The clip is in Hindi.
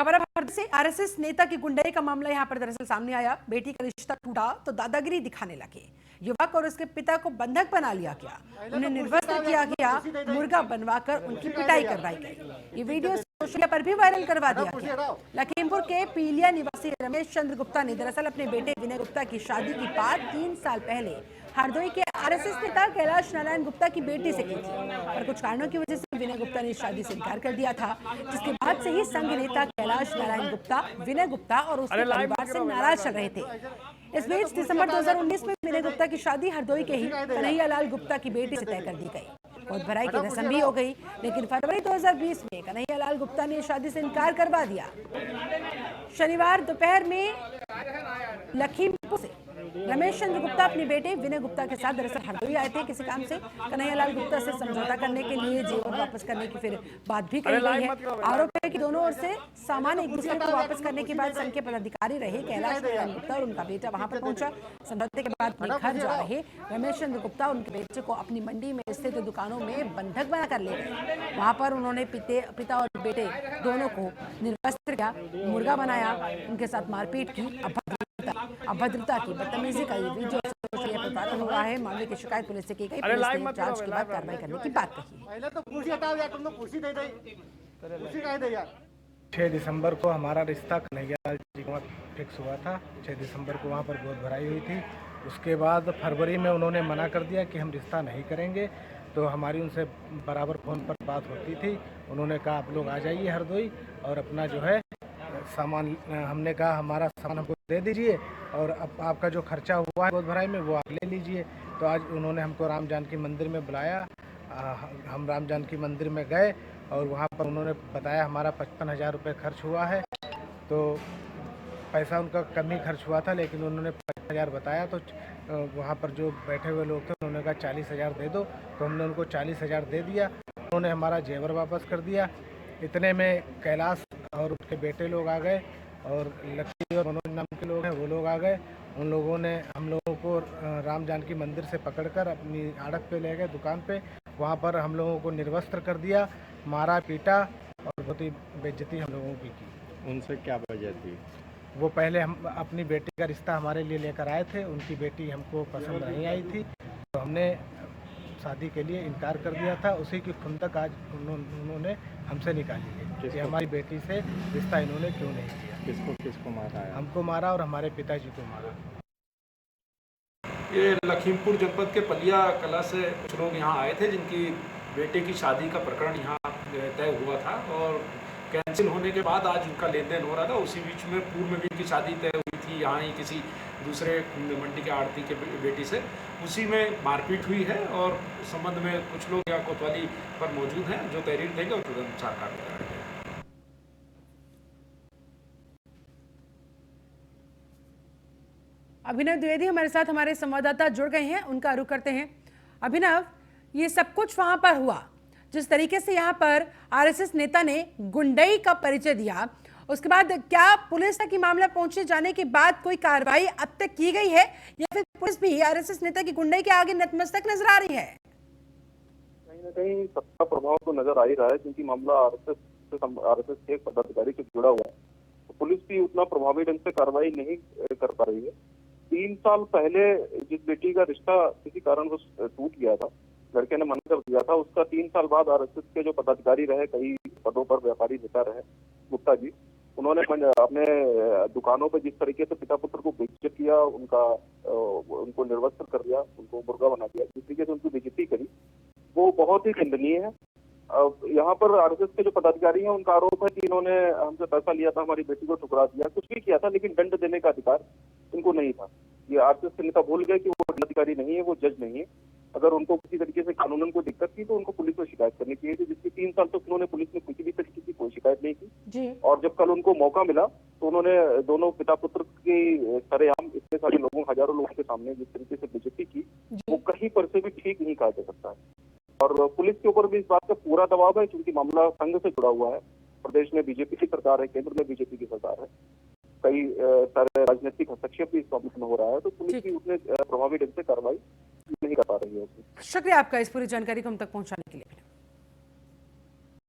खबर अब हरदोई से आरएसएस नेता की गुंडई का मामला यहां पर दरअसल सामने आया। बेटी का रिश्ता टूटा तो दादागिरी दिखाने लगे। युवक और उसके पिता को बंधक बना लिया गया, उन्हें निर्वस्त्र किया गया, मुर्गा बनवाकर उनकी पिटाई करवाई गई। ये वीडियो सोशल मीडिया पर भी वायरल करवा दिया गया। लखीमपुर के पीलिया निवासी रमेश चंद्र गुप्ता ने दरअसल अपने बेटे विनय गुप्ता की शादी की बात 3 साल पहले हरदोई के आरएसएस नेता कैलाश नारायण गुप्ता की बेटी से की थी, पर कुछ कारणों की वजह से विनय गुप्ता ने शादी से इनकार कर दिया था, जिसके बाद से ही संघ नेता कैलाश नारायण गुप्ता, विनय गुप्ता और उसके परिवार से नाराज चल रहे थे। इस बीच दिसंबर 2019 में विनय गुप्ता की शादी हरदोई के ही कन्हैया लाल गुप्ता की बेटी से तय कर दी गई। गोद भराई की रस्म भी हो गई, लेकिन फरवरी 2020 में कन्हैया लाल गुप्ता ने शादी से इनकार करवा दिया। शनिवार दोपहर में लखीमपुर से रमेश चंद्र गुप्ता अपने बेटे विनय गुप्ता के साथ दरअसल हरदोई आए थे किसी काम से। कन्हैया लाल गुप्ता से समझौता करने के लिए जेवर वापस करने की फिर बात भी कही गई है। आरोप है कि दोनों ओर से सामान एक दूसरे को वापस करने के बाद संघ के पदाधिकारी रहे कैलाश नारायण गुप्ता और उनका बेटा वहां पर पहुंचा। समझौते के बाद अपने घर जा रहे रमेश चंद्र गुप्ता उनके बेटे को अपनी मंडी में स्थित दुकानों में बंधक बनाकर ले गए। वहां पर उन्होंने पिता और बेटे दोनों को निर्वस्त्र किया, मुर्गा बनाया, उनके साथ मारपीट की, अभद्रता की, बदतमीजी का ये वीडियो सोशल मीडिया पर वायरल हुआ है। मामले की शिकायत पुलिस से की गई। पुलिस ने जांच के बाद कार्रवाई करने की बात कही। पहले तो कुर्सी हटाओ यार, तुम लोग कुर्सी दे दे, कुर्सी कहाँ दे यार। 6 दिसंबर को हमारा रिश्ता कन्हैया जी को फिक्स हुआ था। 6 दिसंबर को वहाँ पर गोद भराई हुई थी। उसके बाद फरवरी में उन्होंने मना कर दिया कि हम रिश्ता नहीं करेंगे, तो हमारी उनसे बराबर फ़ोन पर बात होती थी। उन्होंने कहा आप लोग आ जाइए हरदोई और अपना जो है सामान, हमने कहा हमारा सामान हमको दे दीजिए और अब आपका जो खर्चा हुआ है गोद भराई में वो आप ले लीजिए। तो आज उन्होंने हमको राम जानकी मंदिर में बुलाया। हम राम जानकी मंदिर में गए और वहाँ पर उन्होंने बताया हमारा 55,000 रुपये खर्च हुआ है। तो पैसा उनका कम ही खर्च हुआ था, लेकिन उन्होंने 55,000 बताया। तो वहाँ पर जो बैठे हुए लोग थे उन्होंने कहा 40,000 दे दो, तो हमने उनको 40,000 दे दिया। उन्होंने हमारा जेवर वापस कर दिया। इतने में कैलाश और उसके बेटे लोग आ गए और लक्ष्मी और मनोज नाम के लोग हैं वो लोग आ गए। उन लोगों ने हम लोगों को राम जानकी मंदिर से पकड़कर अपनी आड़त पे ले गए, दुकान पे। वहाँ पर हम लोगों को निर्वस्त्र कर दिया, मारा पीटा और बहुत ही बेइज्जती हम लोगों की की। उनसे क्या वजह थी? वो पहले हम अपनी बेटी का रिश्ता हमारे लिए लेकर आए थे, उनकी बेटी हमको पसंद नहीं आई थी, तो हमने शादी के लिए इनकार कर दिया था। उसी की खुंदक आज उन्होंने हमसे निकाली है कि हमारी बेटी से रिश्ता इन्होंने क्यों नहीं किया। किसको मारा है? हमको मारा और हमारे पिताजी को मारा। ये लखीमपुर जनपद के पलिया कला से कुछ लोग यहाँ आए थे जिनकी बेटे की शादी का प्रकरण यहाँ तय हुआ था और कैंसिल होने के बाद आज इनका लेन देन हो रहा था। उसी बीच में पूर्व में भी इनकी शादी तय हुई थी यहाँ ही किसी दूसरे मंडी के आड़ती के बेटी से। उसी में मारपीट हुई है और इस संबंध में कुछ लोग यहाँ कोतवाली पर मौजूद हैं जो तहरीर देंगे और तदनुसार कार्रवाई करेंगे। अभिनव द्विवेदी हमारे साथ हमारे संवाददाता जुड़ गए हैं, उनका रुख करते हैं। अभिनव, ये सब कुछ वहां पर हुआ, जिस तरीके से यहाँ पर आरएसएस नेता ने गुंडई का परिचय दिया, उसके बाद क्या पुलिस तक मामला पहुंचे जाने के बाद कोई कार्रवाई अब तक की गई है या फिर पुलिस भी आरएसएस नेता की गुंडई के आगे नतमस्तक नजर आ रही है? कहीं ना कहीं सबका प्रभाव तो नजर आ ही रहा है, क्योंकि मामला आरएसएस के एक पदाधिकारी से जुड़ा हुआ है। तो पुलिस भी उतना प्रभावी ढंग से कार्रवाई नहीं कर पा रही है। 3 साल पहले जिस बेटी का रिश्ता किसी कारण वो टूट गया था, लड़के ने मना कर दिया था, उसका 3 साल बाद आरएसएस के जो पदाधिकारी रहे, कई पदों पर व्यापारी नेता रहे, गुप्ता जी, उन्होंने अपने दुकानों पर जिस तरीके से पिता पुत्र को बेइज्जत किया, उनको निर्वस्त्र कर दिया, उनको मुर्गा बना दिया, जिस तरीके से उनकी बेइज्जती करी, वो बहुत ही खंडनीय है। यहाँ पर आरएसएस के जो पदाधिकारी हैं उनका आरोप है कि इन्होंने हमसे पैसा लिया था, हमारी बेटी को ठुकरा दिया, कुछ भी किया था, लेकिन दंड देने का अधिकार इनको नहीं था। ये आरएसएस के नेता भूल गए कि वो अधिकारी नहीं है, वो जज नहीं है। अगर उनको किसी तरीके से कानूनन कोई दिक्कत थी तो उनको पुलिस में शिकायत करनी चाहिए थी, जिसकी 3 साल तक उन्होंने पुलिस में किसी भी तरीके की कोई शिकायत नहीं की। और जब कल उनको मौका मिला तो उन्होंने दोनों पिता पुत्र की सरेआम इतने सारे लोगों, हजारों लोगों के सामने जिस तरीके से बेइज्जती की, वो कहीं पर से भी ठीक नहीं कहा जा सकता है। और पुलिस के ऊपर भी इस बात का पूरा दबाव है, क्योंकि मामला संघ से जुड़ा हुआ है। प्रदेश में बीजेपी की सरकार है, केंद्र में बीजेपी की सरकार है, कई सारे राजनीतिक हस्तक्षेप भी इस मामले में हो रहा है, तो पुलिस भी उतने प्रभावी ढंग से कार्रवाई नहीं कर पा रही है। शुक्रिया आपका इस पूरी जानकारी को हम तक पहुंचाने के लिए।